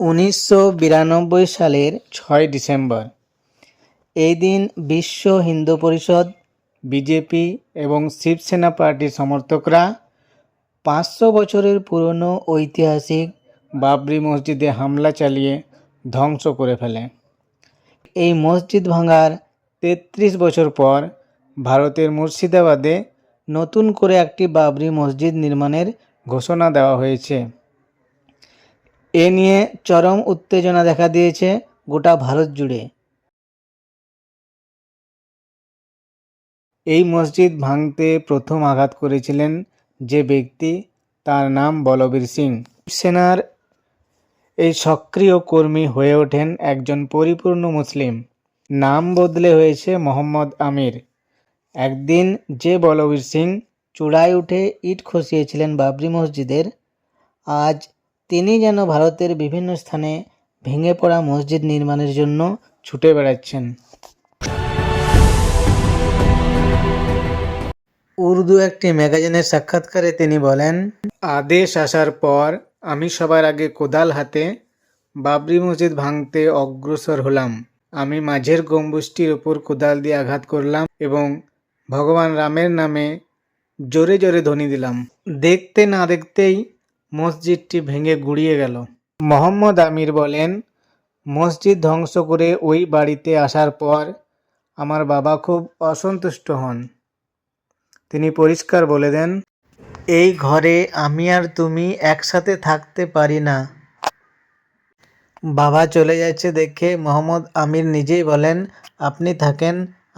1992 সালের 6 ডিসেম্বর এই দিন বিশ্ব হিন্দু পরিষদ, বিজেপি এবং শিবসেনা পার্টির সমর্থকরা 500 বছরের পুরনো ঐতিহাসিক বাবরি মসজিদে হামলা চালিয়ে ধ্বংস করে ফেলে। এই মসজিদ ভাঙার 33 বছর পর ভারতের মুর্শিদাবাদে নতুন করে একটি বাবরি মসজিদ নির্মাণের ঘোষণা দেওয়া হয়েছে। এ নিয়ে চরম উত্তেজনা দেখা দিয়েছে গোটা ভারত জুড়ে। এই মসজিদ ভাঙতে প্রথম আঘাত করেছিলেন যে ব্যক্তি, তার নাম বলবীর সিং। সেনার এই সক্রিয় কর্মী হয়ে ওঠেন একজন পরিপূর্ণ মুসলিম। নাম বদলে হয়েছে মোহাম্মদ আমির। একদিন যে বলবীর সিং চূড়ায় উঠে ইট খসিয়েছিলেন বাবরি মসজিদের, আজ তিনি যেন ভারতের বিভিন্ন স্থানে ভেঙে পড়া মসজিদ নির্মাণের জন্য ছুটে বেড়াচ্ছেন। উর্দু একটি ম্যাগাজিনের সাক্ষাৎকারে তিনি বলেন, আদেশ আসার পর আমি সবার আগে কোদাল হাতে বাবরি মসজিদ ভাঙতে অগ্রসর হলাম। আমি মাঝের গম্বুজটির ওপর কোদাল দিয়ে আঘাত করলাম এবং ভগবান রামের নামে জোরে জোরে ধ্বনি দিলাম। দেখতে না দেখতেই মসজিদটি ভেঙে গুঁড়িয়ে গেল। মোহাম্মদ আমির বলেন, মসজিদ ধ্বংস করে ওই বাড়িতে আসার পর আমার বাবা খুব অসন্তুষ্ট হন। তিনি পরিষ্কার বলে দেন, এই ঘরে আমি আর তুমি একসাথে থাকতে পারি না। বাবা চলে যাচ্ছে দেখে মোহাম্মদ আমির নিজেই বলেন, আপনি থাকেন,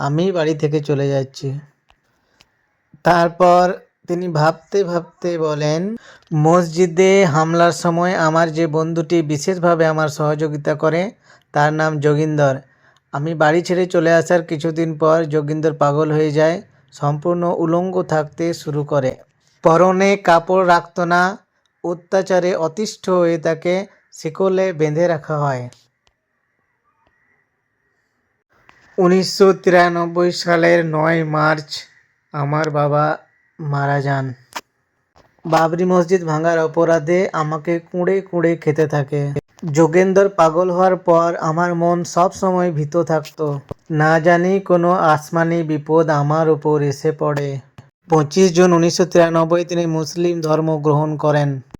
আমি বাড়ি থেকে চলে যাচ্ছি। তারপর তিনি ভাবতে ভাবতে বলেন, মসজিদে হামলার সময় আমার যে বন্ধুটি বিশেষভাবে আমার সহযোগিতা করে তার নাম যোগিন্দর। আমি বাড়ি ছেড়ে চলে আসার কিছুদিন পর যোগিন্দর পাগল হয়ে যায়, সম্পূর্ণ উলঙ্গ থাকতে শুরু করে। পরনে কাপড় রাখত না। অত্যাচারে অতিষ্ঠ হয়ে তাকে শিকলে বেঁধে রাখা হয়। 1993 সালের 9 মার্চ আমার বাবা মারা যান। বাবরি মসজিদ ভাঙার অপরাধে আমাকে কুঁড়ে কুঁড়ে খেতে থাকে। যোগেন্দর পাগল হওয়ার পর আমার মন সব সময় ভীত থাকতো, না জানি কোনো আসমানি বিপদ আমার উপর এসে পড়ে। 25 জুন 1993 তিনি মুসলিম ধর্ম গ্রহণ করেন।